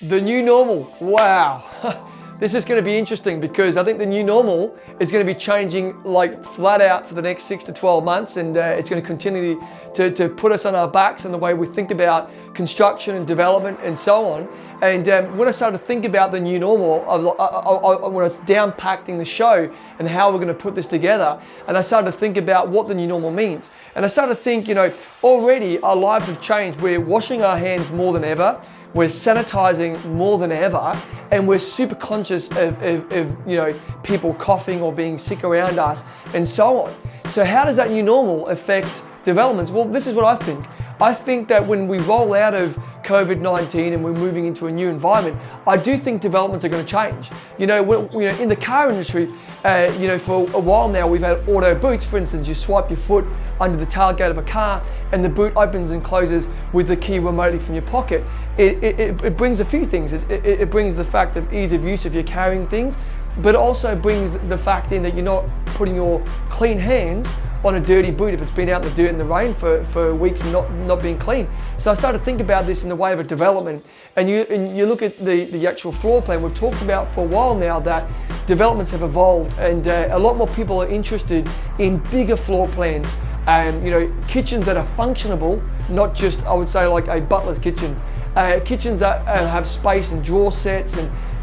The new normal, wow. This is going to be interesting because I think the new normal is going to be changing like flat out for the next 6 to 12 months, and it's going to continue to put us on our backs in the way we think about construction and development and so on. And when I started to think about the new normal, when I was downpacking the show and how we're going to put this together, and I started to think about what the new normal means. And I started to think, already our lives have changed. We're washing our hands more than ever. We're sanitizing more than ever, and we're super conscious of people coughing or being sick around us and so on. So how does that new normal affect developments? Well, this is what I think. I think that when we roll out of COVID-19 and we're moving into a new environment, I do think developments are going to change. In the car industry, for a while now, we've had auto boots. For instance, you swipe your foot under the tailgate of a car and the boot opens and closes with the key remotely from your pocket. It brings a few things. It brings the fact of ease of use if you're carrying things, but also brings the fact in that you're not putting your clean hands on a dirty boot if it's been out in the dirt and the rain for weeks and not being clean. So I started to think about this in the way of a development, and you look at the actual floor plan. We've talked about for a while now that developments have evolved, and a lot more people are interested in bigger floor plans, kitchens that are functionable, not just, I would say, like a butler's kitchen. Kitchens that have space and drawer sets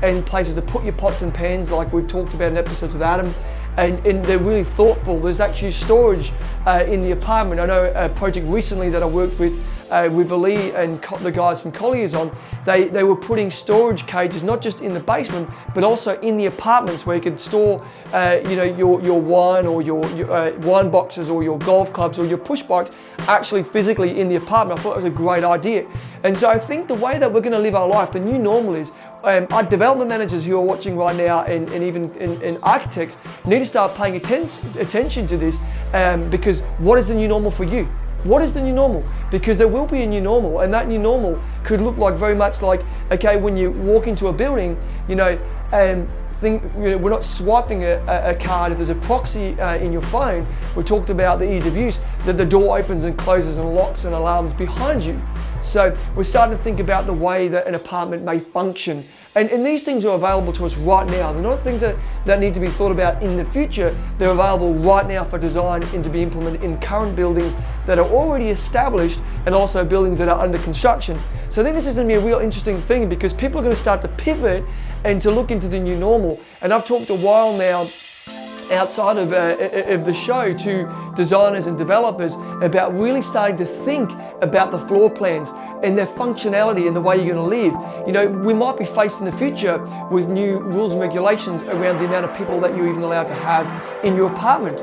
and places to put your pots and pans, like we've talked about in episodes with Adam, and they're really thoughtful. There's actually storage in the apartment. I know a project recently that I worked with Ali and the guys from Collier's on. They were putting storage cages not just in the basement, but also in the apartments where you could store your wine or your wine boxes or your golf clubs or your push bikes actually physically in the apartment. I thought it was a great idea. And so I think the way that we're going to live our life, the new normal is, our development managers who are watching right now and even in architects need to start paying attention to this, because what is the new normal for you? What is the new normal? Because there will be a new normal, and that new normal could look like very much like, okay, when you walk into a building, we're not swiping a card. If there's a proxy in your phone, we talked about the ease of use, that the door opens and closes and locks and alarms behind you. So we're starting to think about the way that an apartment may function. And these things are available to us right now. They're not things that need to be thought about in the future. They're available right now for design and to be implemented in current buildings that are already established and also buildings that are under construction. So I think this is going to be a real interesting thing because people are going to start to pivot and to look into the new normal. And I've talked a while now outside of the show to designers and developers about really starting to think about the floor plans and their functionality and the way you're going to live. We might be faced in the future with new rules and regulations around the amount of people that you're even allowed to have in your apartment,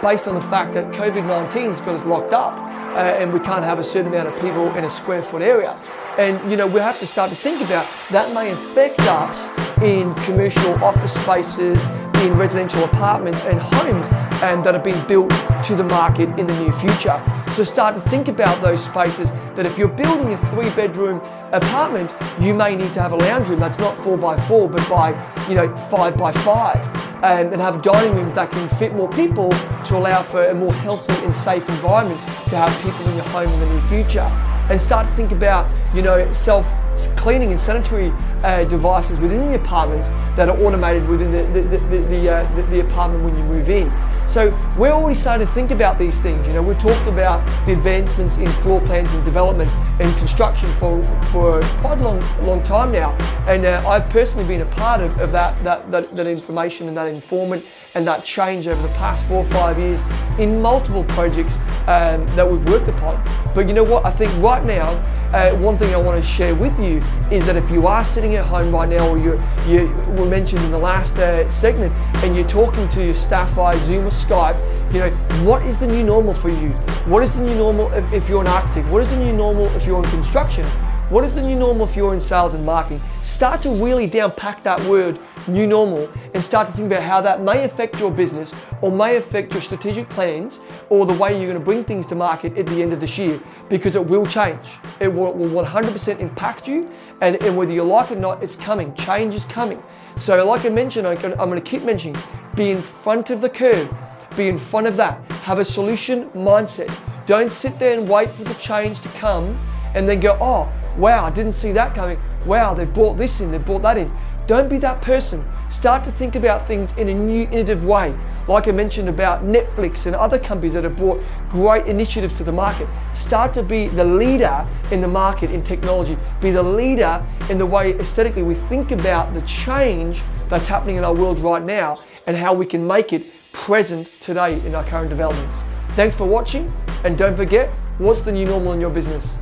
based on the fact that COVID-19 has got us locked up and we can't have a certain amount of people in a square foot area. And we have to start to think about that may affect us in commercial office spaces, in residential apartments and homes that are being built to the market in the near future. So start to think about those spaces that if you're building a 3-bedroom apartment, you may need to have a lounge room that's not 4x4 but by 5x5, and have dining rooms that can fit more people to allow for a more healthy and safe environment to have people in your home in the near future. And start to think about self-cleaning and sanitary devices within the apartments that are automated within the apartment when you move in. So we're already starting to think about these things. We've talked about the advancements in floor plans and development and construction for quite a long time now. And I've personally been a part of that information and that informant and that change over the past 4 or 5 years in multiple projects that we've worked upon. But you know what? I think right now, one thing I want to share with you is that if you are sitting at home right now, or you were mentioned in the last segment, and you're talking to your staff via Zoom or Skype, what is the new normal for you? What is the new normal if you're an architect? What is the new normal if you're in construction? What is the new normal if you're in sales and marketing? Start to really downpack that word new normal and start to think about how that may affect your business or may affect your strategic plans or the way you're going to bring things to market at the end of this year, because it will change. It will 100% impact you, and whether you like it or not, it's coming. Change is coming. So like I mentioned, I'm going to keep mentioning, be in front of the curve, be in front of that, have a solution mindset. Don't sit there and wait for the change to come and then go, oh, wow, I didn't see that coming. wow, they've brought this in, they've brought that in. Don't be that person. Start to think about things in a new, innovative way. Like I mentioned about Netflix and other companies that have brought great initiatives to the market. Start to be the leader in the market in technology. Be the leader in the way aesthetically we think about the change that's happening in our world right now and how we can make it present today in our current developments. Thanks for watching, and don't forget, what's the new normal in your business?